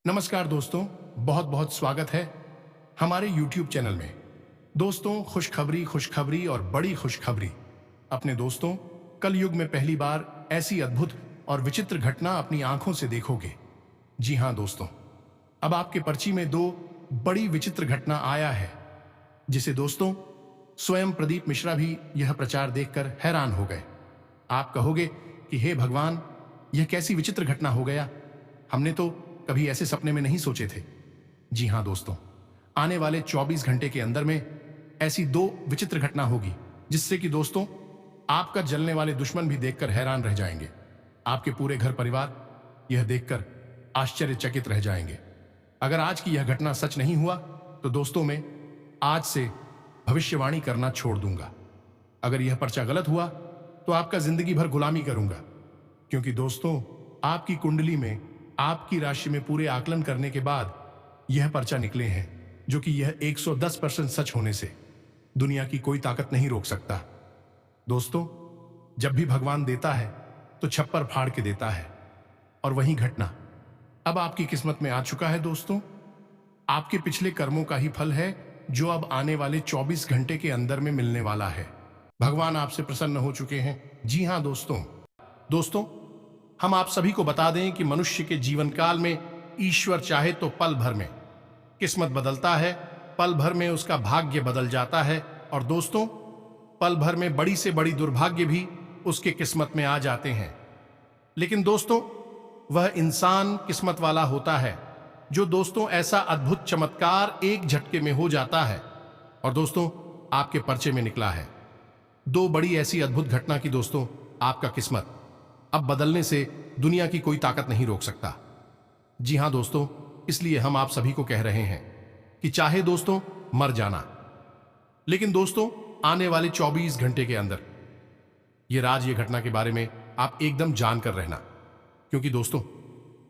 नमस्कार दोस्तों, बहुत बहुत स्वागत है हमारे YouTube चैनल में। दोस्तों, खुशखबरी और बड़ी खुशखबरी। अपने दोस्तों, कल युग में पहली बार ऐसी अद्भुत और विचित्र घटना अपनी आंखों से देखोगे। जी हां दोस्तों, अब आपके पर्ची में दो बड़ी विचित्र घटना आया है, जिसे दोस्तों स्वयं प्रदीप मिश्रा भी यह प्रचार देखकर हैरान हो गए। आप कहोगे कि हे भगवान, यह कैसी विचित्र घटना हो गया, हमने तो कभी ऐसे सपने में नहीं सोचे थे। जी हां दोस्तों, आने वाले 24 घंटे के अंदर में ऐसी दो विचित्र घटना होगी, जिससे कि दोस्तों आपका जलने वाले दुश्मन भी देखकर हैरान रह जाएंगे। आपके पूरे घर परिवार यह देखकर आश्चर्यचकित रह जाएंगे। अगर आज की यह घटना सच नहीं हुआ तो दोस्तों मैं आज से भविष्यवाणी करना छोड़ दूंगा। अगर यह पर्चा गलत हुआ तो आपका जिंदगी भर गुलामी करूंगा, क्योंकि दोस्तों आपकी कुंडली में आपकी राशि में पूरे आकलन करने के बाद यह पर्चा निकले हैं, जो कि यह 110% सच होने से दुनिया की कोई ताकत नहीं रोक सकता। दोस्तों, जब भी भगवान देता है तो छप्पर फाड़ के देता है, और वही घटना अब आपकी किस्मत में आ चुका है। दोस्तों, आपके पिछले कर्मों का ही फल है, जो अब आने वाले 24 घंटे के अंदर में मिलने वाला है। भगवान आपसे प्रसन्न हो चुके हैं। जी हां दोस्तों, हम आप सभी को बता दें कि मनुष्य के जीवन काल में ईश्वर चाहे तो पल भर में किस्मत बदलता है, पल भर में उसका भाग्य बदल जाता है, और दोस्तों पल भर में बड़ी से बड़ी दुर्भाग्य भी उसके किस्मत में आ जाते हैं। लेकिन दोस्तों वह इंसान किस्मत वाला होता है जो दोस्तों ऐसा अद्भुत चमत्कार एक झटके में हो जाता है, और दोस्तों आपके पर्चे में निकला है दो बड़ी ऐसी अद्भुत घटना की दोस्तों आपका किस्मत अब बदलने से दुनिया की कोई ताकत नहीं रोक सकता। जी हां दोस्तों, इसलिए हम आप सभी को कह रहे हैं कि चाहे दोस्तों मर जाना, लेकिन दोस्तों आने वाले 24 घंटे के अंदर ये घटना के बारे में आप एकदम जानकर रहना, क्योंकि दोस्तों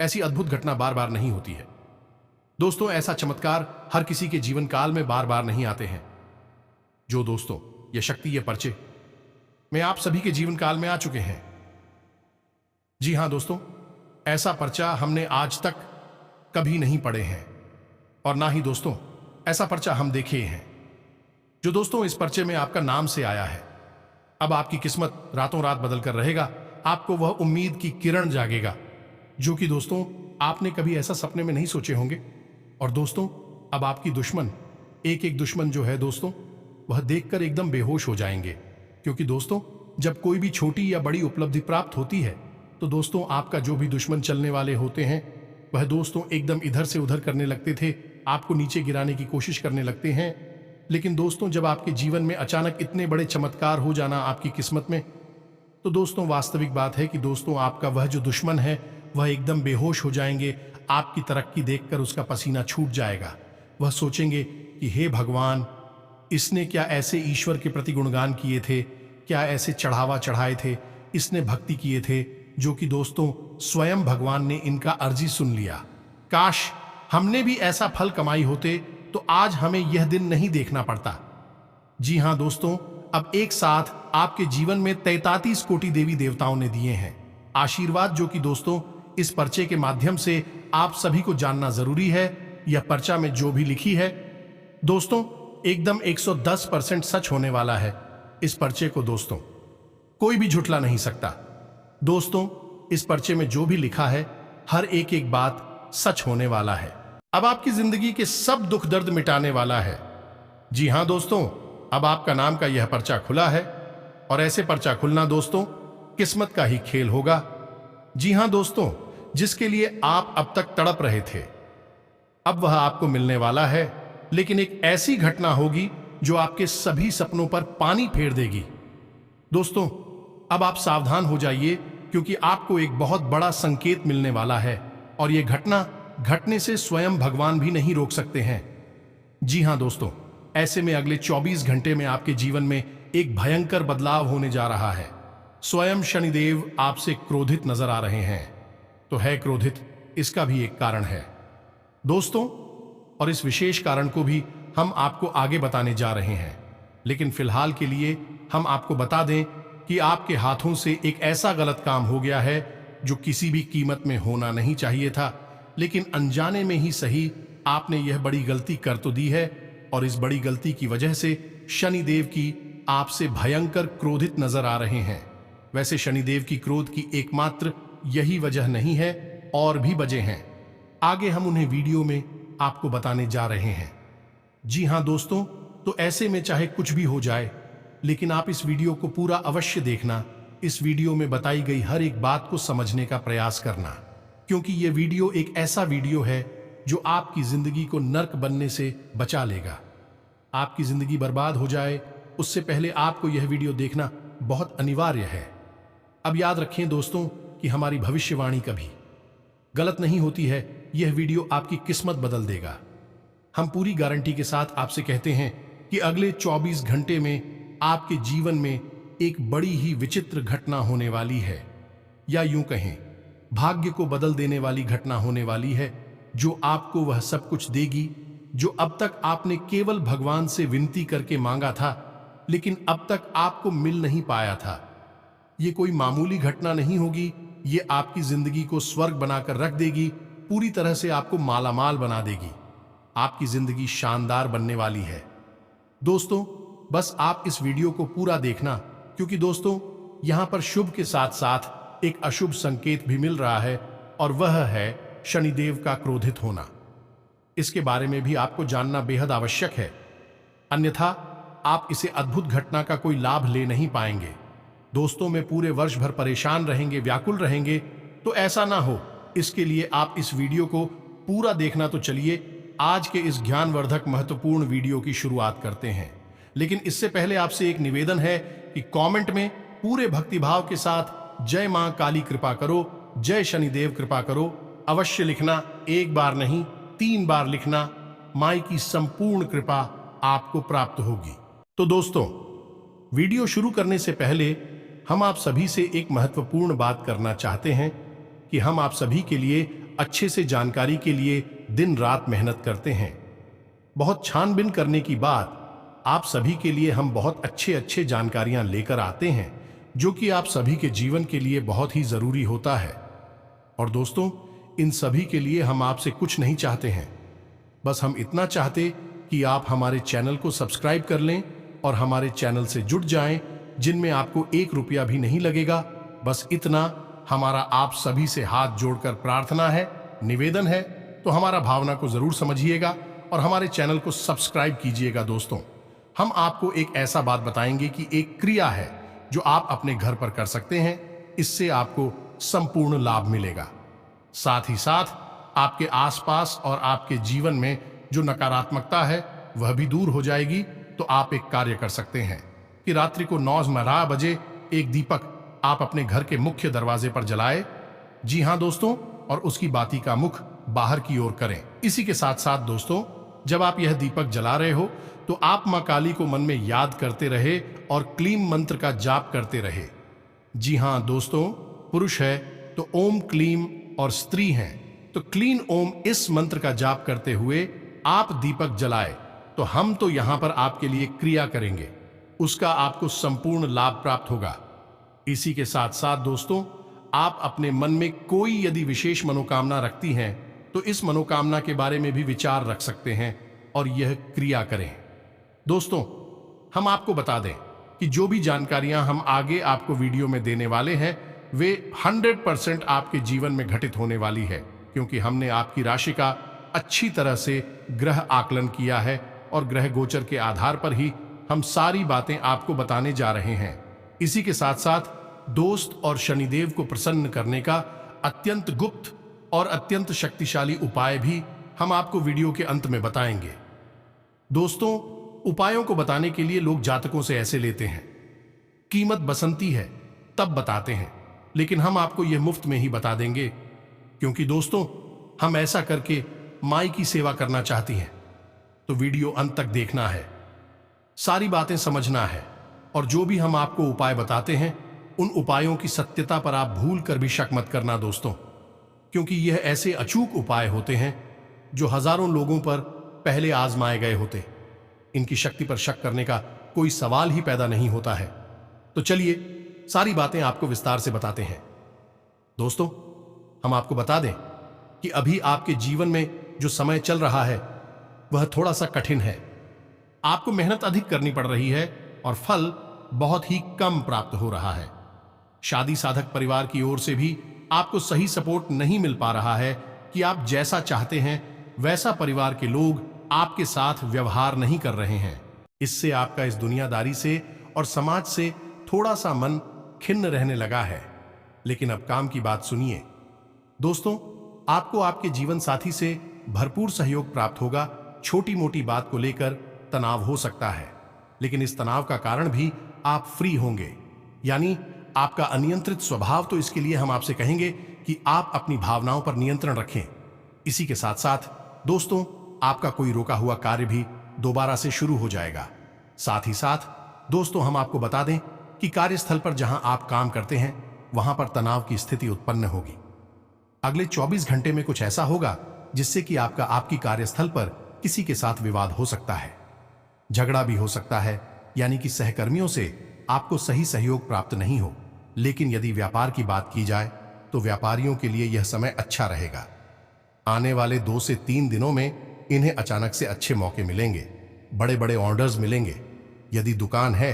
ऐसी अद्भुत घटना बार बार नहीं होती है। दोस्तों ऐसा चमत्कार हर किसी के जीवन काल में बार बार नहीं आते हैं। जो दोस्तों ये शक्ति, ये पर्चे में आप सभी के जीवन काल में आ चुके हैं। जी हां दोस्तों, ऐसा पर्चा हमने आज तक कभी नहीं पढ़े हैं, और ना ही दोस्तों ऐसा पर्चा हम देखे हैं। जो दोस्तों इस पर्चे में आपका नाम से आया है, अब आपकी किस्मत रातों रात बदल कर रहेगा। आपको वह उम्मीद की किरण जागेगा, जो कि दोस्तों आपने कभी ऐसा सपने में नहीं सोचे होंगे। और दोस्तों अब आपकी दुश्मन, एक एक दुश्मन जो है दोस्तों, वह देखकर एकदम बेहोश हो जाएंगे, क्योंकि दोस्तों जब कोई भी छोटी या बड़ी उपलब्धि प्राप्त होती है तो दोस्तों आपका जो भी दुश्मन चलने वाले होते हैं वह दोस्तों एकदम इधर से उधर करने लगते थे, आपको नीचे गिराने की कोशिश करने लगते हैं। लेकिन दोस्तों जब आपके जीवन में अचानक इतने बड़े चमत्कार हो जाना आपकी किस्मत में, तो दोस्तों वास्तविक बात है कि दोस्तों आपका वह जो दुश्मन है वह एकदम बेहोश हो जाएंगे। आपकी तरक्की देखकर उसका पसीना छूट जाएगा। वह सोचेंगे कि हे भगवान, इसने क्या ऐसे ईश्वर के प्रति गुणगान किए थे, क्या ऐसे चढ़ावा चढ़ाए थे, इसने भक्ति किए थे, जो कि दोस्तों स्वयं भगवान ने इनका अर्जी सुन लिया। काश हमने भी ऐसा फल कमाई होते तो आज हमें यह दिन नहीं देखना पड़ता। जी हां दोस्तों, अब एक साथ आपके जीवन में 33 कोटि देवी देवताओं ने दिए हैं आशीर्वाद, जो कि दोस्तों इस पर्चे के माध्यम से आप सभी को जानना जरूरी है। यह पर्चा में जो भी लिखी है दोस्तों एकदम 110% सच होने वाला है। इस पर्चे को दोस्तों कोई भी झुठला नहीं सकता। दोस्तों इस पर्चे में जो भी लिखा है हर एक एक बात सच होने वाला है। अब आपकी जिंदगी के सब दुख दर्द मिटाने वाला है। जी हां दोस्तों, अब आपका नाम का यह पर्चा खुला है, और ऐसे पर्चा खुलना दोस्तों किस्मत का ही खेल होगा। जी हां दोस्तों, जिसके लिए आप अब तक तड़प रहे थे अब वह आपको मिलने वाला है। लेकिन एक ऐसी घटना होगी जो आपके सभी सपनों पर पानी फेर देगी। दोस्तों अब आप सावधान हो जाइए, क्योंकि आपको एक बहुत बड़ा संकेत मिलने वाला है, और यह घटना घटने से स्वयं भगवान भी नहीं रोक सकते हैं। जी हां दोस्तों, ऐसे में अगले 24 घंटे में आपके जीवन में एक भयंकर बदलाव होने जा रहा है। स्वयं शनिदेव आपसे क्रोधित नजर आ रहे हैं। तो है क्रोधित, इसका भी एक कारण है दोस्तों, और इस विशेष कारण को भी हम आपको आगे बताने जा रहे हैं। लेकिन फिलहाल के लिए हम आपको बता दें कि आपके हाथों से एक ऐसा गलत काम हो गया है जो किसी भी कीमत में होना नहीं चाहिए था। लेकिन अनजाने में ही सही आपने यह बड़ी गलती कर तो दी है, और इस बड़ी गलती की वजह से शनिदेव की आपसे भयंकर क्रोधित नजर आ रहे हैं। वैसे शनिदेव की क्रोध की एकमात्र यही वजह नहीं है, और भी वजह हैं। आगे हम उन्हें वीडियो में आपको बताने जा रहे हैं। जी हां दोस्तों, तो ऐसे में चाहे कुछ भी हो जाए, लेकिन आप इस वीडियो को पूरा अवश्य देखना। इस वीडियो में बताई गई हर एक बात को समझने का प्रयास करना, क्योंकि यह वीडियो एक ऐसा वीडियो है जो आपकी जिंदगी को नर्क बनने से बचा लेगा। आपकी जिंदगी बर्बाद हो जाए उससे पहले आपको यह वीडियो देखना बहुत अनिवार्य है। अब याद रखें दोस्तों कि हमारी भविष्यवाणी कभी गलत नहीं होती है। यह वीडियो आपकी किस्मत बदल देगा। हम पूरी गारंटी के साथ आपसे कहते हैं कि अगले 24 घंटे में आपके जीवन में एक बड़ी ही विचित्र घटना होने वाली है, या यूं कहें भाग्य को बदल देने वाली घटना होने वाली है, जो आपको वह सब कुछ देगी जो अब तक आपने केवल भगवान से विनती करके मांगा था, लेकिन अब तक आपको मिल नहीं पाया था। ये कोई मामूली घटना नहीं होगी, ये आपकी जिंदगी को स्वर्ग बनाकर रख देगी, पूरी तरह से आपको मालामाल बना देगी। आपकी जिंदगी शानदार बनने वाली है। दोस्तों बस आप इस वीडियो को पूरा देखना, क्योंकि दोस्तों यहां पर शुभ के साथ साथ एक अशुभ संकेत भी मिल रहा है, और वह है शनिदेव का क्रोधित होना। इसके बारे में भी आपको जानना बेहद आवश्यक है, अन्यथा आप इसे अद्भुत घटना का कोई लाभ ले नहीं पाएंगे। दोस्तों में पूरे वर्ष भर परेशान रहेंगे, व्याकुल रहेंगे, तो ऐसा ना हो, इसके लिए आप इस वीडियो को पूरा देखना। तो चलिए आज के इस ज्ञानवर्धक महत्वपूर्ण वीडियो की शुरुआत करते हैं। लेकिन इससे पहले आपसे एक निवेदन है कि कमेंट में पूरे भक्तिभाव के साथ जय मां काली कृपा करो, जय शनिदेव कृपा करो अवश्य लिखना। एक बार नहीं 3 बार लिखना। माई की संपूर्ण कृपा आपको प्राप्त होगी। तो दोस्तों वीडियो शुरू करने से पहले हम आप सभी से एक महत्वपूर्ण बात करना चाहते हैं कि हम आप सभी के लिए अच्छे से जानकारी के लिए दिन रात मेहनत करते हैं। बहुत छानबीन करने की बाद आप सभी के लिए हम बहुत अच्छे जानकारियां लेकर आते हैं, जो कि आप सभी के जीवन के लिए बहुत ही जरूरी होता है। और दोस्तों इन सभी के लिए हम आपसे कुछ नहीं चाहते हैं, बस हम इतना चाहते कि आप हमारे चैनल को सब्सक्राइब कर लें और हमारे चैनल से जुड़ जाएं, जिनमें आपको 1 रुपया भी नहीं लगेगा। बस इतना हमारा आप सभी से हाथ जोड़कर प्रार्थना है, निवेदन है। तो हमारा भावना को जरूर समझिएगा और हमारे चैनल को सब्सक्राइब कीजिएगा। दोस्तों हम आपको एक ऐसा बात बताएंगे कि एक क्रिया है जो आप अपने घर पर कर सकते हैं, इससे आपको संपूर्ण लाभ मिलेगा। साथ ही साथ आपके आसपास और आपके जीवन में जो नकारात्मकता है वह भी दूर हो जाएगी। तो आप एक कार्य कर सकते हैं कि रात्रि को 9:15 बजे एक दीपक आप अपने घर के मुख्य दरवाजे पर जलाएं। जी हां दोस्तों, और उसकी बाती का मुख बाहर की ओर करें। इसी के साथ साथ दोस्तों जब आप यह दीपक जला रहे हो तो आप मां काली को मन में याद करते रहे और क्लीम मंत्र का जाप करते रहे। जी हां दोस्तों, पुरुष है तो ओम क्लीम, और स्त्री हैं तो क्लीन ओम, इस मंत्र का जाप करते हुए आप दीपक जलाए। तो हम तो यहां पर आपके लिए क्रिया करेंगे, उसका आपको संपूर्ण लाभ प्राप्त होगा। इसी के साथ साथ दोस्तों आप अपने मन में कोई यदि विशेष मनोकामना रखती हैं तो इस मनोकामना के बारे में भी विचार रख सकते हैं और यह क्रिया करें। दोस्तों हम आपको बता दें कि जो भी जानकारियां हम आगे आपको वीडियो में देने वाले हैं वे 100% आपके जीवन में घटित होने वाली है, क्योंकि हमने आपकी राशि का अच्छी तरह से ग्रह आकलन किया है और ग्रह गोचर के आधार पर ही हम सारी बातें आपको बताने जा रहे हैं। इसी के साथ साथ दोस्त और शनिदेव को प्रसन्न करने का अत्यंत गुप्त और अत्यंत शक्तिशाली उपाय भी हम आपको वीडियो के अंत में बताएंगे। दोस्तों उपायों को बताने के लिए लोग जातकों से ऐसे लेते हैं, कीमत बसंती है तब बताते हैं, लेकिन हम आपको यह मुफ्त में ही बता देंगे, क्योंकि दोस्तों हम ऐसा करके माई की सेवा करना चाहती हैं। तो वीडियो अंत तक देखना है, सारी बातें समझना है, और जो भी हम आपको उपाय बताते हैं उन उपायों की सत्यता पर आप भूल कर भी शक मत करना दोस्तों, क्योंकि यह ऐसे अचूक उपाय होते हैं जो हजारों लोगों पर पहले आजमाए गए होते। इनकी शक्ति पर शक करने का कोई सवाल ही पैदा नहीं होता है। तो चलिए सारी बातें आपको विस्तार से बताते हैं। दोस्तों हम आपको बता दें कि अभी आपके जीवन में जो समय चल रहा है वह थोड़ा सा कठिन है। आपको मेहनत अधिक करनी पड़ रही है और फल बहुत ही कम प्राप्त हो रहा है। शादी साधक परिवार की ओर से भी आपको सही सपोर्ट नहीं मिल पा रहा है कि आप जैसा चाहते हैं वैसा परिवार के लोग आपके साथ व्यवहार नहीं कर रहे हैं। इससे आपका इस दुनियादारी से और समाज से थोड़ा सा मन खिन्न रहने लगा है। लेकिन अब काम की बात सुनिए दोस्तों, आपको आपके जीवन साथी से भरपूर सहयोग प्राप्त होगा। छोटी मोटी बात को लेकर तनाव हो सकता है, लेकिन इस तनाव का कारण भी आप फ्री होंगे, यानी आपका अनियंत्रित स्वभाव। तो इसके लिए हम आपसे कहेंगे कि आप अपनी भावनाओं पर नियंत्रण रखें। इसी के साथ साथ दोस्तों, आपका कोई रोका हुआ कार्य भी दोबारा से शुरू हो जाएगा। साथ ही साथ दोस्तों, हम आपको बता दें कि कार्यस्थल पर जहां आप काम करते हैं वहां पर तनाव की स्थिति उत्पन्न होगी। अगले 24 घंटे में कुछ ऐसा होगा जिससे कि आपकी कार्यस्थल पर किसी के साथ विवाद हो सकता है, झगड़ा भी हो सकता है, यानी कि सहकर्मियों से आपको सही सहयोग प्राप्त नहीं हो। लेकिन यदि व्यापार की बात की जाए तो व्यापारियों के लिए यह समय अच्छा रहेगा। आने वाले 2 से 3 दिनों में इन्हें अचानक से अच्छे मौके मिलेंगे, बड़े बड़े ऑर्डर्स मिलेंगे। यदि दुकान है,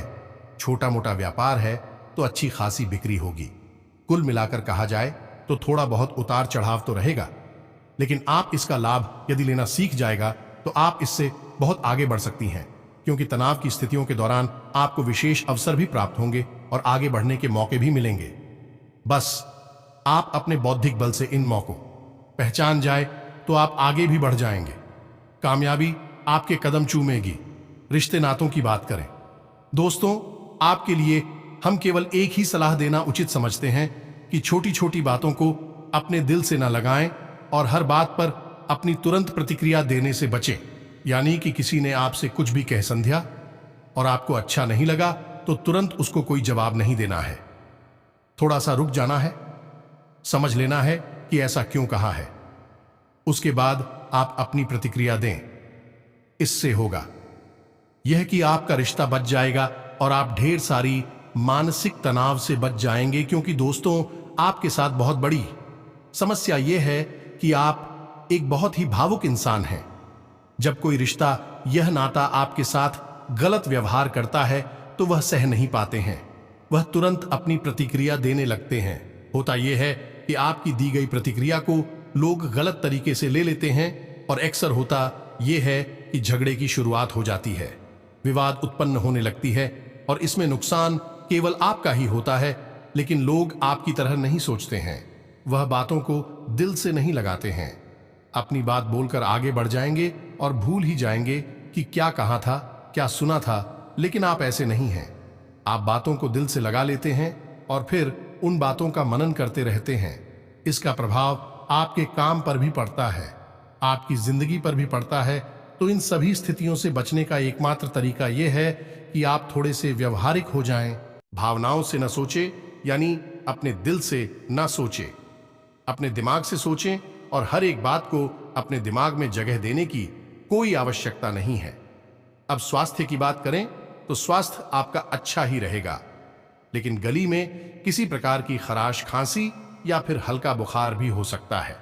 छोटा मोटा व्यापार है तो अच्छी खासी बिक्री होगी। कुल मिलाकर कहा जाए तो थोड़ा बहुत उतार चढ़ाव तो रहेगा, लेकिन आप इसका लाभ यदि लेना सीख जाएगा तो आप इससे बहुत आगे बढ़ सकती हैं, क्योंकि तनाव की स्थितियों के दौरान आपको विशेष अवसर भी प्राप्त होंगे और आगे बढ़ने के मौके भी मिलेंगे। बस आप अपने बौद्धिक बल से इन मौकों पहचान जाए तो आप आगे भी बढ़ जाएंगे। कामयाबी आपके कदम चूमेगी। रिश्ते नातों की बात करें दोस्तों, आपके लिए हम केवल एक ही सलाह देना उचित समझते हैं कि छोटी छोटी बातों को अपने दिल से न लगाएं और हर बात पर अपनी तुरंत प्रतिक्रिया देने से बचें। यानी कि किसी ने आपसे कुछ भी कह समझा और आपको अच्छा नहीं लगा तो तुरंत उसको कोई जवाब नहीं देना है। थोड़ा सा रुक जाना है, समझ लेना है कि ऐसा क्यों कहा है, उसके बाद आप अपनी प्रतिक्रिया दें। इससे होगा यह कि आपका रिश्ता बच जाएगा और आप ढेर सारी मानसिक तनाव से बच जाएंगे। क्योंकि दोस्तों, आपके साथ बहुत बड़ी समस्या यह है कि आप एक बहुत ही भावुक इंसान हैं। जब कोई रिश्ता, यह नाता आपके साथ गलत व्यवहार करता है तो वह सह नहीं पाते हैं, वह तुरंत अपनी प्रतिक्रिया देने लगते हैं। होता यह है कि आपकी दी गई प्रतिक्रिया को लोग गलत तरीके से ले लेते हैं और अक्सर होता यह है कि झगड़े की शुरुआत हो जाती है, विवाद उत्पन्न होने लगती है और इसमें नुकसान केवल आपका ही होता है। लेकिन लोग आपकी तरह नहीं सोचते हैं, वह बातों को दिल से नहीं लगाते हैं, अपनी बात बोलकर आगे बढ़ जाएंगे और भूल ही जाएंगे कि क्या कहा था, क्या सुना था। लेकिन आप ऐसे नहीं हैं, आप बातों को दिल से लगा लेते हैं और फिर उन बातों का मनन करते रहते हैं। इसका प्रभाव आपके काम पर भी पड़ता है, आपकी जिंदगी पर भी पड़ता है। तो इन सभी स्थितियों से बचने का एकमात्र तरीका यह है कि आप थोड़े से व्यवहारिक हो जाएं, भावनाओं से न सोचें, यानी अपने दिल से न सोचें, अपने दिमाग से सोचें और हर एक बात को अपने दिमाग में जगह देने की कोई आवश्यकता नहीं है। अब स्वास्थ्य की बात करें तो स्वास्थ्य आपका अच्छा ही रहेगा, लेकिन गली में किसी प्रकार की खराश, खांसी या फिर हल्का बुखार भी हो सकता है।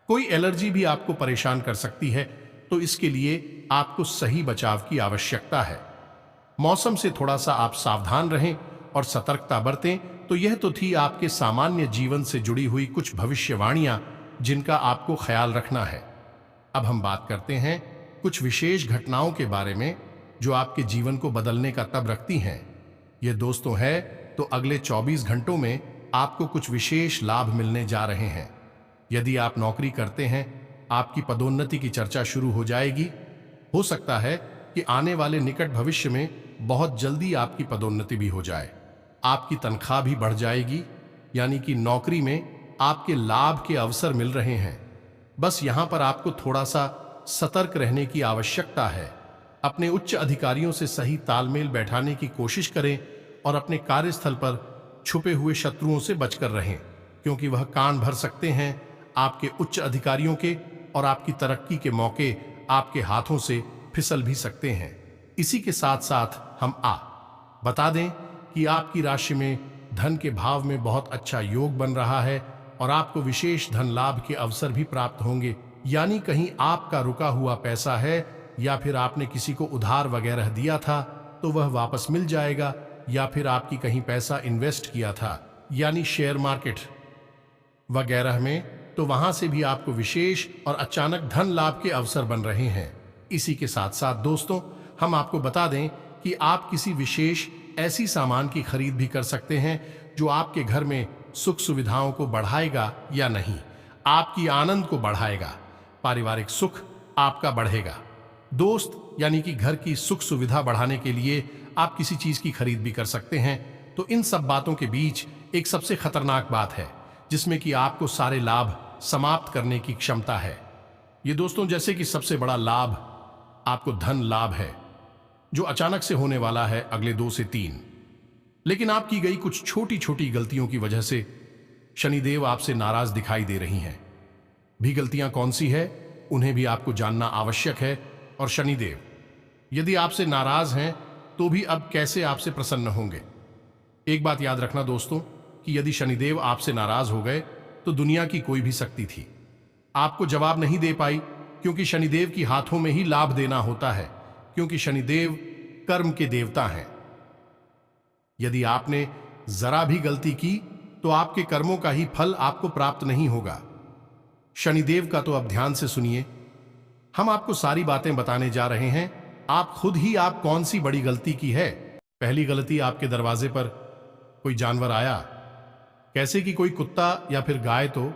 कोई एलर्जी भी आपको परेशान कर सकती है, तो इसके लिए आपको सही बचाव की आवश्यकता है। मौसम से थोड़ा सा आप सावधान रहें और सतर्कता बरतें। तो यह तो थी आपके सामान्य जीवन से जुड़ी हुई कुछ भविष्यवाणियां जिनका आपको ख्याल रखना है। अब हम बात करते हैं कुछ विशेष घटनाओं के बारे में जो आपके जीवन को बदलने का तब रखती हैं। ये दोस्तों है तो अगले 24 घंटों में आपको कुछ विशेष लाभ मिलने जा रहे हैं। यदि आप नौकरी करते हैं, आपकी पदोन्नति की चर्चा शुरू हो जाएगी। हो सकता है कि आने वाले निकट भविष्य में बहुत जल्दी आपकी पदोन्नति भी हो जाए, आपकी तनख्वाह भी बढ़ जाएगी, यानी कि नौकरी में आपके लाभ के अवसर मिल रहे हैं। बस यहां पर आपको थोड़ा सा सतर्क रहने की आवश्यकता है। अपने उच्च अधिकारियों से सही तालमेल बैठाने की कोशिश करें और अपने कार्यस्थल पर छुपे हुए शत्रुओं से बचकर रहें, क्योंकि वह कान भर सकते हैं आपके उच्च अधिकारियों के और आपकी तरक्की के मौके आपके हाथों से फिसल भी सकते हैं। इसी के साथ साथ हम बता दें कि आपकी राशि में धन के भाव में बहुत अच्छा योग बन रहा है, और आपको विशेष धन लाभ के अवसर भी प्राप्त होंगे। यानी कहीं आपका रुका हुआ पैसा है या फिर आपने किसी को उधार वगैरह दिया था तो वह वापस मिल जाएगा, या फिर आपकी कहीं पैसा इन्वेस्ट किया था यानी शेयर मार्केट वगैरह में, तो वहां से भी आपको विशेष और अचानक धन लाभ के अवसर बन रहे हैं। इसी के साथ साथ दोस्तों, हम आपको बता दें कि आप किसी विशेष ऐसी सामान की खरीद भी कर सकते हैं जो आपके घर में सुख सुविधाओं को बढ़ाएगा या नहीं, आपकी आनंद को बढ़ाएगा, पारिवारिक सुख आपका बढ़ेगा। दोस्त, यानी कि घर की सुख सुविधा बढ़ाने के लिए आप किसी चीज की खरीद भी कर सकते हैं। तो इन सब बातों के बीच एक सबसे खतरनाक बात है जिसमें कि आपको सारे लाभ समाप्त करने की क्षमता है। ये दोस्तों, जैसे कि सबसे बड़ा लाभ आपको धन लाभ है जो अचानक से होने वाला है अगले 2 से 3। लेकिन आपकी गई कुछ छोटी छोटी गलतियों की वजह से शनिदेव आपसे नाराज दिखाई दे रही हैं। भी गलतियां कौन सी है उन्हें भी आपको जानना आवश्यक है। और शनिदेव यदि आपसे नाराज हैं तो भी अब कैसे आपसे प्रसन्न होंगे। एक बात याद रखना दोस्तों कि यदि शनिदेव आपसे नाराज हो गए तो दुनिया की कोई भी शक्ति थी आपको जवाब नहीं दे पाई, क्योंकि शनिदेव की हाथों में ही लाभ देना होता है, क्योंकि शनिदेव कर्म के देवता हैं। यदि आपने जरा भी गलती की तो आपके कर्मों का ही फल आपको प्राप्त नहीं होगा। शनिदेव का तो अब ध्यान से सुनिए, हम आपको सारी बातें बताने जा रहे हैं। आप खुद ही आप कौन सी बड़ी गलती की है। पहली गलती, आपके दरवाजे पर कोई जानवर आया, कैसे कि कोई कुत्ता या फिर गाय, तो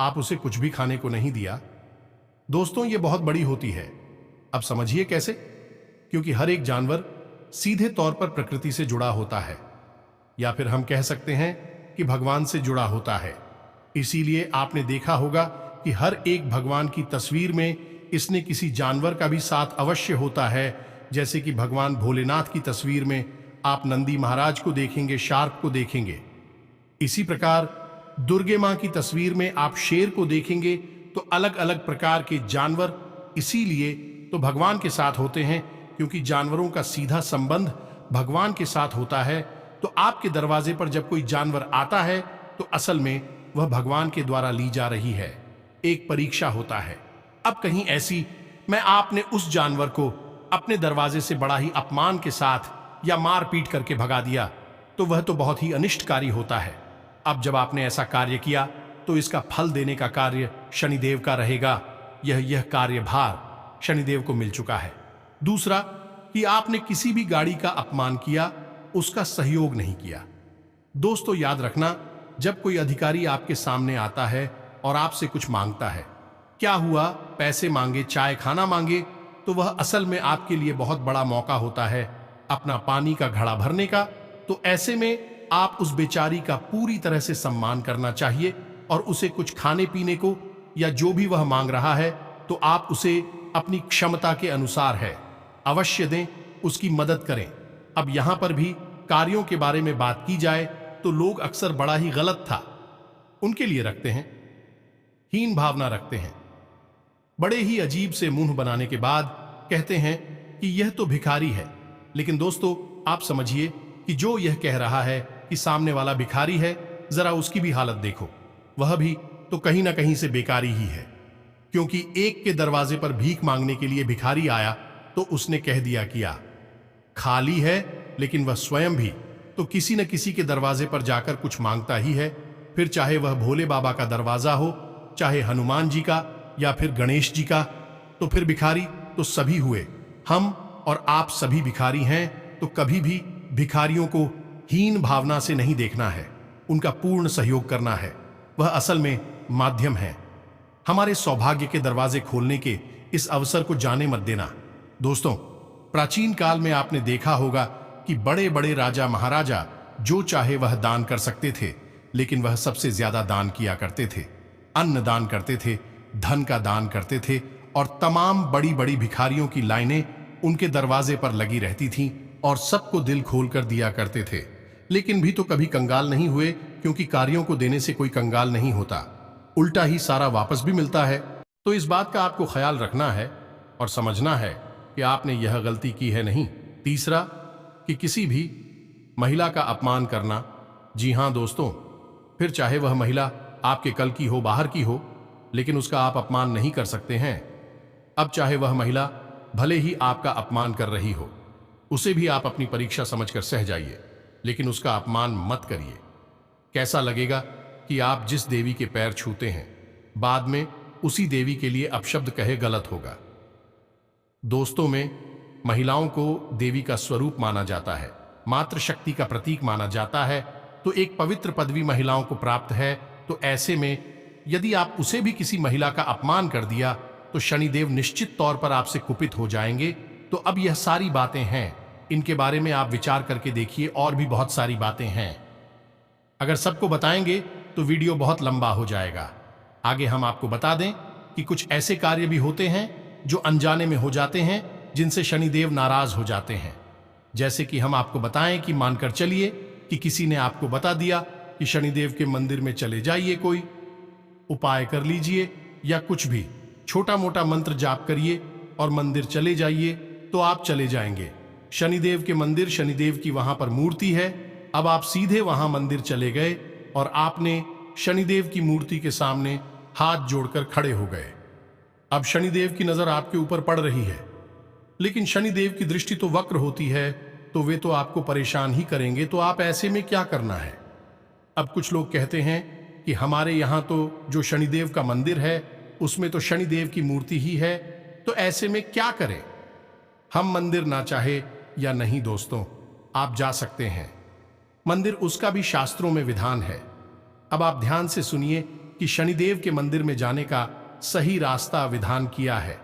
आप उसे कुछ भी खाने को नहीं दिया। दोस्तों, ये बहुत बड़ी होती है। अब समझिए कैसे, क्योंकि हर एक जानवर सीधे तौर पर प्रकृति से जुड़ा होता है, या फिर हम कह सकते हैं कि भगवान से जुड़ा होता है। इसीलिए आपने देखा होगा कि हर एक भगवान की तस्वीर में इसने किसी जानवर का भी साथ अवश्य होता है। जैसे कि भगवान भोलेनाथ की तस्वीर में आप नंदी महाराज को देखेंगे, शार्क को देखेंगे। इसी प्रकार दुर्गे मां की तस्वीर में आप शेर को देखेंगे। तो अलग अलग प्रकार के जानवर इसीलिए तो भगवान के साथ होते हैं, क्योंकि जानवरों का सीधा संबंध भगवान के साथ होता है। तो आपके दरवाजे पर जब कोई जानवर आता है तो असल में वह भगवान के द्वारा ली जा रही है, एक परीक्षा होता है। अब कहीं ऐसी मैं आपने उस जानवर को अपने दरवाजे से बड़ा ही अपमान के साथ या मार पीट करके भगा दिया, तो वह तो बहुत ही अनिष्टकारी होता है। अब जब आपने ऐसा कार्य किया तो इसका फल देने का कार्य शनिदेव का रहेगा। यह कार्यभार शनिदेव को मिल चुका है। दूसरा कि आपने किसी भी गाड़ी का अपमान किया, उसका सहयोग नहीं किया। दोस्तों, याद रखना, जब कोई अधिकारी आपके सामने आता है और आपसे कुछ मांगता है, क्या हुआ, पैसे मांगे, चाय खाना मांगे, तो वह असल में आपके लिए बहुत बड़ा मौका होता है अपना पानी का घड़ा भरने का। तो ऐसे में आप उस बेचारी का पूरी तरह से सम्मान करना चाहिए और उसे कुछ खाने पीने को या जो भी वह मांग रहा है तो आप उसे अपनी क्षमता के अनुसार है अवश्य दें, उसकी मदद करें। अब यहां पर भी कार्यों के बारे में बात की जाए तो लोग अक्सर बड़ा ही गलत था उनके लिए रखते हैं, हीन भावना रखते हैं। बड़े ही अजीब से मुंह बनाने के बाद कहते हैं कि यह तो भिखारी है। लेकिन दोस्तों, आप समझिए कि जो यह कह रहा है कि सामने वाला भिखारी है, जरा उसकी भी हालत देखो, वह भी तो कहीं ना कहीं से बेकारी ही है। क्योंकि एक के दरवाजे पर भीख मांगने के लिए भिखारी आया तो उसने कह दिया किया खाली है, लेकिन वह स्वयं भी तो किसी न किसी के दरवाजे पर जाकर कुछ मांगता ही है। फिर चाहे वह भोले बाबा का दरवाजा हो, चाहे हनुमान जी का या फिर गणेश जी का, तो फिर भिखारी तो सभी हुए। हम और आप सभी भिखारी हैं, तो कभी भी भिखारियों को हीन भावना से नहीं देखना है, उनका पूर्ण सहयोग करना है। वह असल में माध्यम है। हमारे सौभाग्य के दरवाजे खोलने के इस अवसर को जाने मत देना। दोस्तों, प्राचीन काल में आपने देखा होगा कि बड़े बड़े राजा महाराजा जो चाहे वह दान कर सकते थे, लेकिन वह सबसे ज्यादा दान किया करते थे, अन्न दान करते थे, धन का दान करते थे, और तमाम बड़ी बड़ी भिखारियों की लाइनें उनके दरवाजे पर लगी रहती थीं और सबको दिल खोल कर दिया करते थे। लेकिन भी तो कभी कंगाल नहीं हुए, क्योंकि कार्यों को देने से कोई कंगाल नहीं होता, उल्टा ही सारा वापस भी मिलता है। तो इस बात का आपको ख्याल रखना है और समझना है कि आपने यह गलती की है नहीं। तीसरा कि किसी भी महिला का अपमान करना। जी हां दोस्तों, फिर चाहे वह महिला आपके कल की हो, बाहर की हो, लेकिन उसका आप अपमान नहीं कर सकते हैं। अब चाहे वह महिला भले ही आपका अपमान कर रही हो, उसे भी आप अपनी परीक्षा समझकर सह जाइए, लेकिन उसका अपमान मत करिए। कैसा लगेगा कि आप जिस देवी के पैर छूते हैं, बाद में उसी देवी के लिए अपशब्द कहे, गलत होगा। दोस्तों में महिलाओं को देवी का स्वरूप माना जाता है, मातृ शक्ति का प्रतीक माना जाता है, तो एक पवित्र पदवी महिलाओं को प्राप्त है। तो ऐसे में यदि आप उसे भी किसी महिला का अपमान कर दिया तो शनिदेव निश्चित तौर पर आपसे कुपित हो जाएंगे। तो अब यह सारी बातें हैं, इनके बारे में आप विचार करके देखिए, और भी बहुत सारी बातें हैं। अगर सबको बताएंगे तो वीडियो बहुत लंबा हो जाएगा। आगे हम आपको बता दें कि कुछ ऐसे कार्य भी होते हैं जो अनजाने में हो जाते हैं, जिनसे शनिदेव नाराज हो जाते हैं। जैसे कि हम आपको बताएं कि मानकर चलिए कि किसी ने आपको बता दिया कि शनिदेव के मंदिर में चले जाइए, कोई उपाय कर लीजिए या कुछ भी छोटा मोटा मंत्र जाप करिए और मंदिर चले जाइए, तो आप चले जाएंगे शनिदेव के मंदिर। शनिदेव की वहां पर मूर्ति है। अब आप सीधे वहां मंदिर चले गए और आपने शनिदेव की मूर्ति के सामने हाथ जोड़कर खड़े हो गए। अब शनिदेव की नजर आपके ऊपर पड़ रही है, लेकिन शनिदेव की दृष्टि तो वक्र होती है, तो वे तो आपको परेशान ही करेंगे। तो आप ऐसे में क्या करना है? अब कुछ लोग कहते हैं कि हमारे यहां तो जो शनिदेव का मंदिर है उसमें तो शनिदेव की मूर्ति ही है, तो ऐसे में क्या करें? हम मंदिर ना चाहे या नहीं दोस्तों, आप जा सकते हैं मंदिर, उसका भी शास्त्रों में विधान है। अब आप ध्यान से सुनिए कि शनिदेव के मंदिर में जाने का सही रास्ता विधान किया है।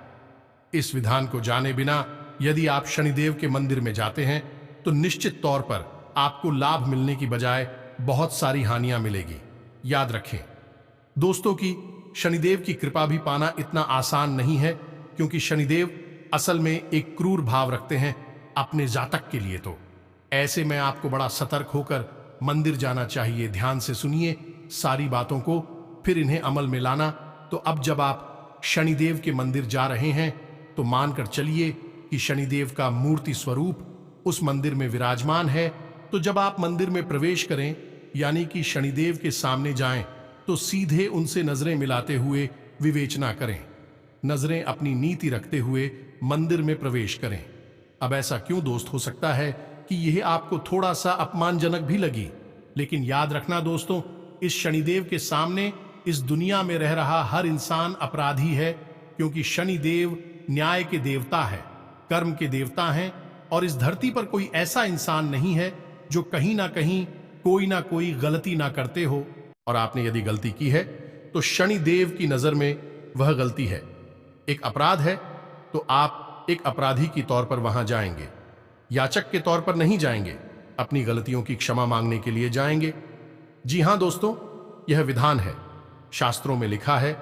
इस विधान को जाने बिना यदि आप शनिदेव के मंदिर में जाते हैं तो निश्चित तौर पर आपको लाभ मिलने की बजाय बहुत सारी हानियां मिलेगी। याद रखें दोस्तों कि शनिदेव की कृपा भी पाना इतना आसान नहीं है, क्योंकि शनिदेव असल में एक क्रूर भाव रखते हैं अपने जातक के लिए। तो ऐसे में आपको बड़ा सतर्क होकर मंदिर जाना चाहिए। ध्यान से सुनिए सारी बातों को, फिर इन्हें अमल में लाना। तो अब जब आप शनिदेव के मंदिर जा रहे हैं तो मानकर चलिए कि शनिदेव का मूर्ति स्वरूप उस मंदिर में विराजमान है। तो जब आप मंदिर में प्रवेश करें, यानी कि शनिदेव के सामने जाएं, तो सीधे उनसे नजरें मिलाते हुए विवेचना करें। नजरें अपनी नीति रखते हुए मंदिर में प्रवेश करें। अब ऐसा क्यों दोस्त, हो सकता है कि यह आपको थोड़ा सा अपमानजनक भी लगी, लेकिन याद रखना दोस्तों, इस शनिदेव के सामने इस दुनिया में रह रहा हर इंसान अपराधी है, क्योंकि शनिदेव न्याय के देवता है, कर्म के देवता हैं, और इस धरती पर कोई ऐसा इंसान नहीं है जो कहीं ना कहीं कोई ना कोई गलती ना करते हो। और आपने यदि गलती की है तो शनिदेव की नजर में वह गलती है, एक अपराध है। तो आप एक अपराधी की तौर पर वहां जाएंगे, याचक के तौर पर नहीं जाएंगे, अपनी गलतियों की क्षमा मांगने के लिए जाएंगे। जी हां दोस्तों, यह विधान है, शास्त्रों में लिखा है।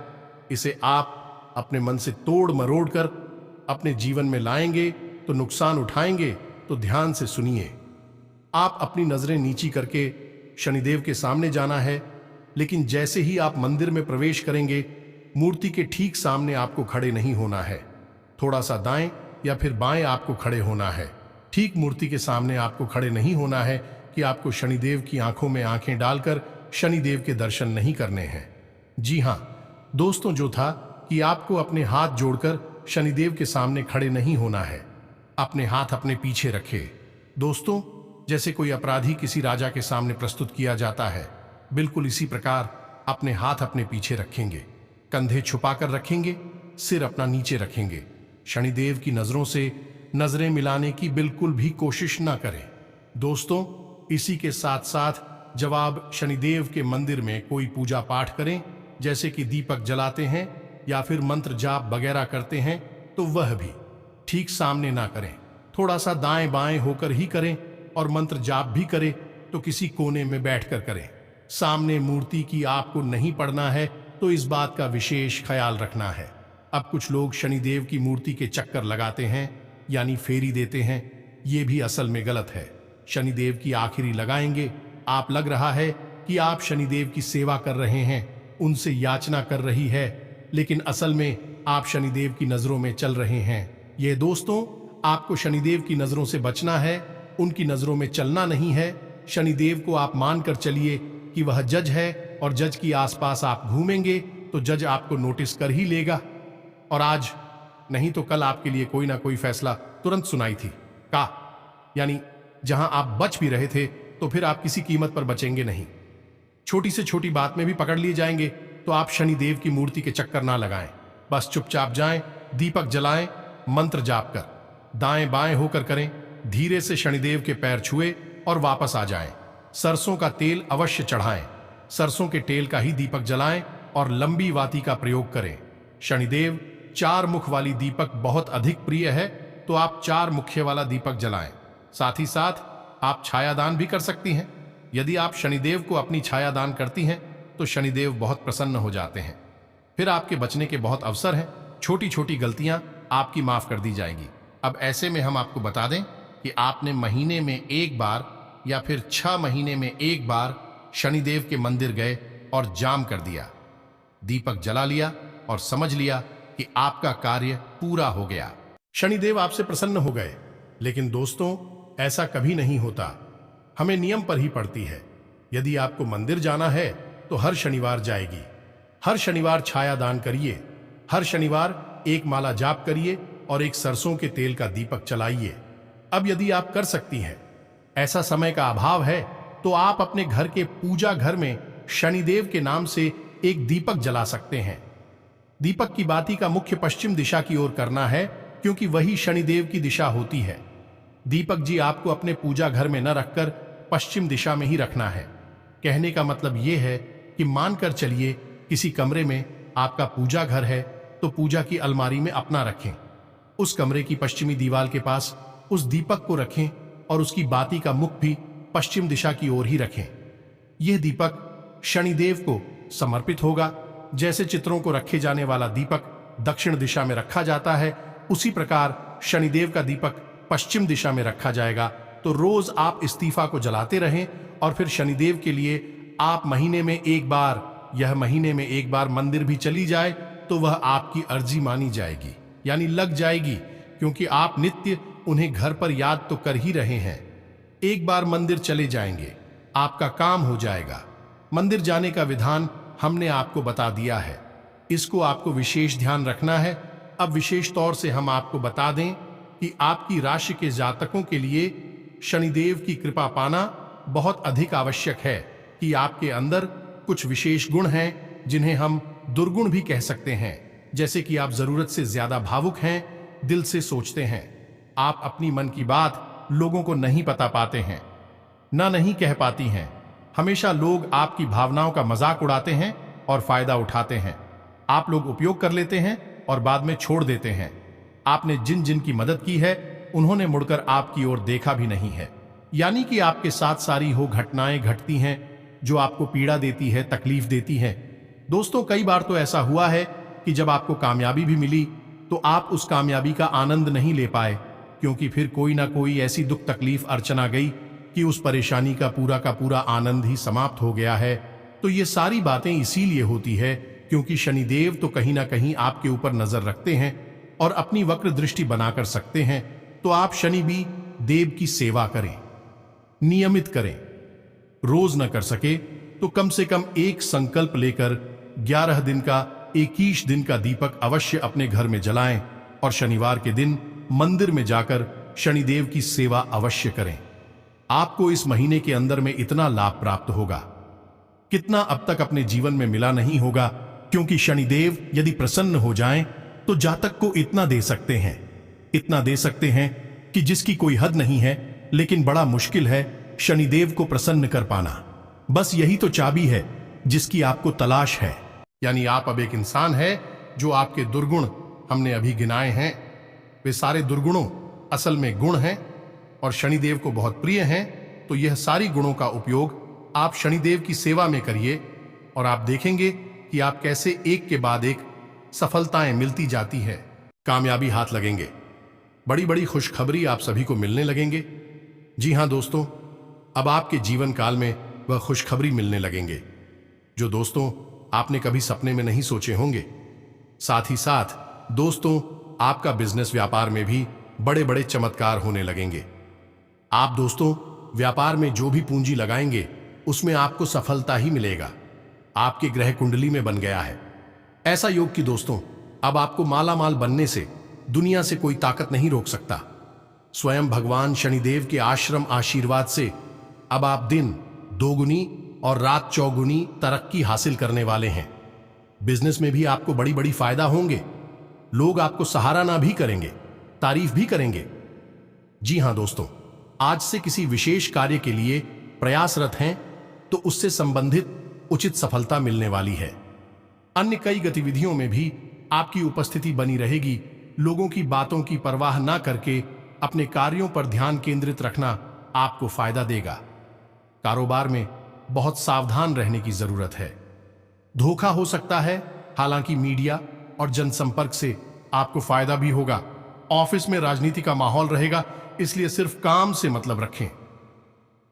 इसे आप अपने मन से तोड़ मरोड़ कर अपने जीवन में लाएंगे तो नुकसान उठाएंगे। तो ध्यान से सुनिए, आप अपनी नजरें नीची करके शनिदेव के सामने जाना है, लेकिन जैसे ही आप मंदिर में प्रवेश करेंगे, मूर्ति के ठीक सामने आपको खड़े नहीं होना है, थोड़ा सा दाएं या फिर बाएं आपको खड़े होना है। ठीक मूर्ति के सामने आपको खड़े नहीं होना है कि आपको शनिदेव की आंखों में आंखें डालकर शनिदेव के दर्शन नहीं करने हैं। जी हां दोस्तों, जो था कि आपको अपने हाथ जोड़कर शनिदेव के सामने खड़े नहीं होना है, अपने हाथ अपने पीछे रखे। दोस्तों, जैसे कोई अपराधी किसी राजा के सामने प्रस्तुत किया जाता है, बिल्कुल इसी प्रकार अपने हाथ अपने पीछे रखेंगे, कंधे छुपाकर रखेंगे, सिर अपना नीचे रखेंगे। शनिदेव की नजरों से नजरें मिलाने की बिल्कुल भी कोशिश ना करें। दोस्तों, इसी के साथ साथ जब आप शनिदेव के मंदिर में कोई पूजा पाठ करें, जैसे कि दीपक जलाते हैं या फिर मंत्र जाप वगैरह करते हैं, तो वह भी ठीक सामने ना करें, थोड़ा सा दाएं बाएं होकर ही करें। और मंत्र जाप भी करें तो किसी कोने में बैठकर करें, सामने मूर्ति की आपको नहीं पड़ना है। तो इस बात का विशेष ख्याल रखना है। अब कुछ लोग शनिदेव की मूर्ति के चक्कर लगाते हैं, यानी फेरी देते हैं, ये भी असल में गलत है। शनिदेव की आखिरी लगाएंगे, आप लग रहा है कि आप शनिदेव की सेवा कर रहे हैं, उनसे याचना कर रही है, लेकिन असल में आप शनिदेव की नजरों में चल रहे हैं। ये दोस्तों, आपको शनिदेव की नजरों से बचना है, उनकी नजरों में चलना नहीं है। शनिदेव को आप मानकर चलिए कि वह जज है, और जज की आसपास आप घूमेंगे तो जज आपको नोटिस कर ही लेगा, और आज नहीं तो कल आपके लिए कोई ना कोई फैसला तुरंत सुनाई थी का, यानी जहां आप बच भी रहे थे तो फिर आप किसी कीमत पर बचेंगे नहीं। छोटी से छोटी बात में भी पकड़ लिए जाएंगे तो आप शनिदेव की मूर्ति के चक्कर ना लगाएं, बस चुपचाप जाएं, दीपक जलाएं, मंत्र जाप कर दाएं बाएं होकर करें, धीरे से शनिदेव के पैर छुए और वापस आ जाएं। सरसों का तेल अवश्य चढ़ाएं, सरसों के तेल का ही दीपक जलाएं और लंबी वाती का प्रयोग करें। शनिदेव 4 मुख वाली दीपक बहुत अधिक प्रिय है, तो आप 4 मुख्य वाला दीपक जलाएं। साथ ही साथ आप छायादान भी कर सकती हैं। यदि आप शनिदेव को अपनी छाया दान करती हैं तो शनिदेव बहुत प्रसन्न हो जाते हैं। फिर आपके बचने के बहुत अवसर हैं, छोटी छोटी गलतियां आपकी माफ कर दी जाएगी। अब ऐसे में हम आपको बता दें कि आपने महीने में एक बार या फिर 6 महीने में एक बार शनिदेव के मंदिर गए और जाम कर दिया, दीपक जला लिया और समझ लिया कि आपका कार्य पूरा हो गया, शनिदेव आपसे प्रसन्न हो गए। लेकिन दोस्तों, ऐसा कभी नहीं होता, हमें नियम पर ही पड़ती है। यदि आपको मंदिर जाना है तो हर शनिवार जाएगी, हर शनिवार छाया दान करिए, हर शनिवार एक माला जाप करिए और एक सरसों के तेल का दीपक चलाइए। अब यदि आप कर सकती हैं, ऐसा समय का अभाव है, तो आप अपने घर के पूजा घर में शनिदेव के नाम से एक दीपक जला सकते हैं। दीपक की बाती का मुख्य पश्चिम दिशा की ओर करना है, क्योंकि वही शनिदेव की दिशा होती है। दीपक जी आपको अपने पूजा घर में न रखकर पश्चिम दिशा में ही रखना है। कहने का मतलब यह है कि मानकर चलिए किसी कमरे में आपका पूजा घर है, तो पूजा की अलमारी में अपना रखें, उस कमरे की पश्चिमी दीवार के पास उस दीपक को रखें और उसकी बाती का मुख भी पश्चिम दिशा की ओर ही रखें। यह दीपक शनिदेव को समर्पित होगा। जैसे चित्रों को रखे जाने वाला दीपक दक्षिण दिशा में रखा जाता है, उसी प्रकार शनिदेव का दीपक पश्चिम दिशा में रखा जाएगा। तो रोज आप इस्तीफा को जलाते रहें और फिर शनिदेव के लिए आप महीने में एक बार, यह महीने में एक बार मंदिर भी चली जाए तो वह आपकी अर्जी मानी जाएगी, यानी लग जाएगी, क्योंकि आप नित्य उन्हें घर पर याद तो कर ही रहे हैं। एक बार मंदिर चले जाएंगे, आपका काम हो जाएगा। मंदिर जाने का विधान हमने आपको बता दिया है, इसको आपको विशेष ध्यान रखना है। अब विशेष तौर से हम आपको बता दें कि आपकी राशि के जातकों के लिए शनिदेव की कृपा पाना बहुत अधिक आवश्यक है कि आपके अंदर कुछ विशेष गुण हैं जिन्हें हम दुर्गुण भी कह सकते हैं। जैसे कि आप जरूरत से ज्यादा भावुक हैं, दिल से सोचते हैं, आप अपनी मन की बात लोगों को नहीं बता पाते हैं, ना नहीं कह पाती हैं। हमेशा लोग आपकी भावनाओं का मजाक उड़ाते हैं और फायदा उठाते हैं। आप लोग उपयोग कर लेते हैं और बाद में छोड़ देते हैं। आपने जिन जिन की मदद की है उन्होंने मुड़कर आपकी ओर देखा भी नहीं है। यानी कि आपके साथ सारी हो घटनाएं घटती हैं जो आपको पीड़ा देती है, तकलीफ देती है। दोस्तों, कई बार तो ऐसा हुआ है कि जब आपको कामयाबी भी मिली तो आप उस कामयाबी का आनंद नहीं ले पाए, क्योंकि फिर कोई ना कोई ऐसी दुख तकलीफ अर्चना गई कि उस परेशानी का पूरा आनंद ही समाप्त हो गया है। तो ये सारी बातें इसीलिए होती है क्योंकि शनिदेव तो कहीं ना कहीं आपके ऊपर नजर रखते हैं और अपनी वक्र दृष्टि बनाकर सकते हैं। तो आप शनि भी देव की सेवा करें, नियमित करें। रोज न कर सके तो कम से कम एक संकल्प लेकर 11 दिन का 21 दिन का दीपक अवश्य अपने घर में जलाएं और शनिवार के दिन मंदिर में जाकर शनिदेव की सेवा अवश्य करें। आपको इस महीने के अंदर में इतना लाभ प्राप्त होगा, कितना अब तक अपने जीवन में मिला नहीं होगा, क्योंकि शनिदेव यदि प्रसन्न हो जाएं तो जातक को इतना दे सकते हैं, इतना दे सकते हैं कि जिसकी कोई हद नहीं है। लेकिन बड़ा मुश्किल है शनिदेव को प्रसन्न कर पाना। बस यही तो चाबी है जिसकी आपको तलाश है। यानी आप अब एक इंसान है जो आपके दुर्गुण हमने अभी गिनाए हैं, वे सारे दुर्गुणों असल में गुण हैं और शनिदेव को बहुत प्रिय हैं। तो यह सारी गुणों का उपयोग आप शनिदेव की सेवा में करिए और आप देखेंगे कि आप कैसे एक के बाद एक सफलताएं मिलती जाती है, कामयाबी हाथ लगेंगे, बड़ी बड़ी खुशखबरी आप सभी को मिलने लगेंगे। जी हां दोस्तों, अब आपके जीवन काल में वह खुशखबरी मिलने लगेंगे जो दोस्तों आपने कभी सपने में नहीं सोचे होंगे। साथ ही साथ दोस्तों, आपका बिजनेस व्यापार में भी बड़े बड़े चमत्कार होने लगेंगे। आप दोस्तों व्यापार में जो भी पूंजी लगाएंगे उसमें आपको सफलता ही मिलेगा। आपके ग्रह कुंडली में बन गया है। ऐसा योग कि दोस्तों अब आपको मालामाल बनने से दुनिया से कोई ताकत नहीं रोक सकता। स्वयं भगवान शनिदेव के आश्रम आशीर्वाद से अब आप दिन दोगुनी और रात चौगुनी तरक्की हासिल करने वाले हैं। बिजनेस में भी आपको बड़ी बड़ी फायदा होंगे। लोग आपको सराहना भी करेंगे, तारीफ भी करेंगे। जी हां दोस्तों, आज से किसी विशेष कार्य के लिए प्रयासरत हैं तो उससे संबंधित उचित सफलता मिलने वाली है। अन्य कई गतिविधियों में भी आपकी उपस्थिति बनी रहेगी। लोगों की बातों की परवाह ना करके अपने कार्यों पर ध्यान केंद्रित रखना आपको फायदा देगा। कारोबार में बहुत सावधान रहने की जरूरत है। धोखा हो सकता है, हालांकि मीडिया और जनसंपर्क से आपको फायदा भी होगा। ऑफिस में राजनीति का माहौल रहेगा, इसलिए सिर्फ काम से मतलब रखें।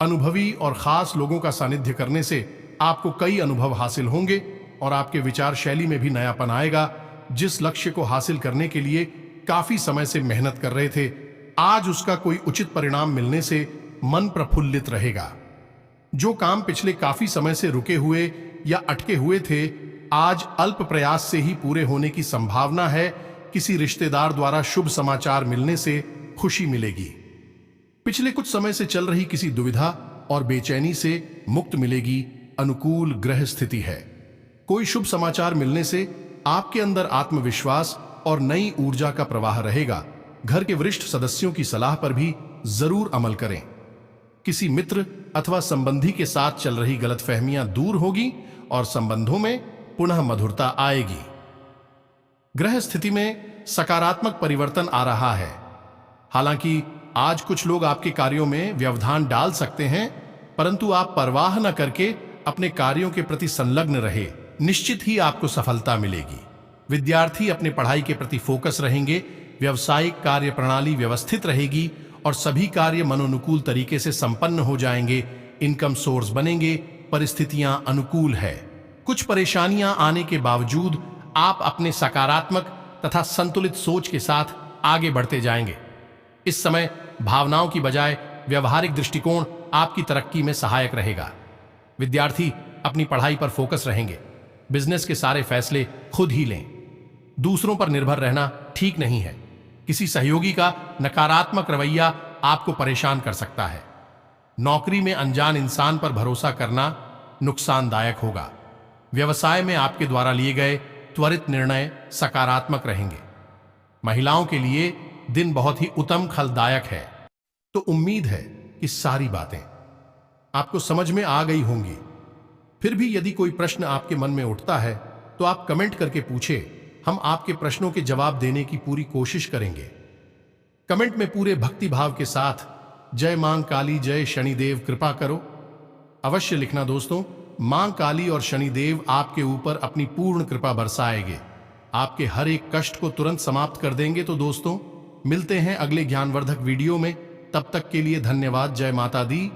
अनुभवी और खास लोगों का सानिध्य करने से आपको कई अनुभव हासिल होंगे और आपके विचार शैली में भी नयापन आएगा। जिस लक्ष्य को हासिल करने के लिए काफी समय से मेहनत कर रहे थे, आज उसका कोई उचित परिणाम मिलने से मन प्रफुल्लित रहेगा। जो काम पिछले काफी समय से रुके हुए या अटके हुए थे, आज अल्प प्रयास से ही पूरे होने की संभावना है। किसी रिश्तेदार द्वारा शुभ समाचार मिलने से खुशी मिलेगी। पिछले कुछ समय से चल रही किसी दुविधा और बेचैनी से मुक्त मिलेगी। अनुकूल ग्रह स्थिति है। कोई शुभ समाचार मिलने से आपके अंदर आत्मविश्वास और नई ऊर्जा का प्रवाह रहेगा। घर के वरिष्ठ सदस्यों की सलाह पर भी जरूर अमल करें। किसी मित्र अथवा संबंधी के साथ चल रही गलतफहमियां दूर होगी और संबंधों में पुनः मधुरता आएगी। ग्रह स्थिति में सकारात्मक परिवर्तन आ रहा है। हालांकि आज कुछ लोग आपके कार्यों में व्यवधान डाल सकते हैं, परंतु आप परवाह न करके अपने कार्यों के प्रति संलग्न रहे। निश्चित ही आपको सफलता मिलेगी। विद्यार्थी अपने पढ़ाई के प्रति फोकस रहेंगे। व्यवसायिक कार्य प्रणाली व्यवस्थित रहेगी और सभी कार्य मनोनुकूल तरीके से संपन्न हो जाएंगे। इनकम सोर्स बनेंगे। परिस्थितियां अनुकूल है। कुछ परेशानियां आने के बावजूद आप अपने सकारात्मक तथा संतुलित सोच के साथ आगे बढ़ते जाएंगे। इस समय भावनाओं की बजाय व्यवहारिक दृष्टिकोण आपकी तरक्की में सहायक रहेगा। विद्यार्थी अपनी पढ़ाई पर फोकस रहेंगे। बिजनेस के सारे फैसले खुद ही लें। दूसरों पर निर्भर रहना ठीक नहीं है। किसी सहयोगी का नकारात्मक रवैया आपको परेशान कर सकता है। नौकरी में अनजान इंसान पर भरोसा करना नुकसानदायक होगा। व्यवसाय में आपके द्वारा लिए गए त्वरित निर्णय सकारात्मक रहेंगे। महिलाओं के लिए दिन बहुत ही उत्तम फलदायक है। तो उम्मीद है कि सारी बातें आपको समझ में आ गई होंगी। फिर भी यदि कोई प्रश्न आपके मन में उठता है तो आप कमेंट करके पूछे। हम आपके प्रश्नों के जवाब देने की पूरी कोशिश करेंगे। कमेंट में पूरे भक्ति भाव के साथ जय मां काली, जय शनिदेव कृपा करो अवश्य लिखना दोस्तों। मां काली और शनिदेव आपके ऊपर अपनी पूर्ण कृपा बरसाएंगे। आपके हर एक कष्ट को तुरंत समाप्त कर देंगे। तो दोस्तों मिलते हैं अगले ज्ञानवर्धक वीडियो में। तब तक के लिए धन्यवाद। जय माता दी।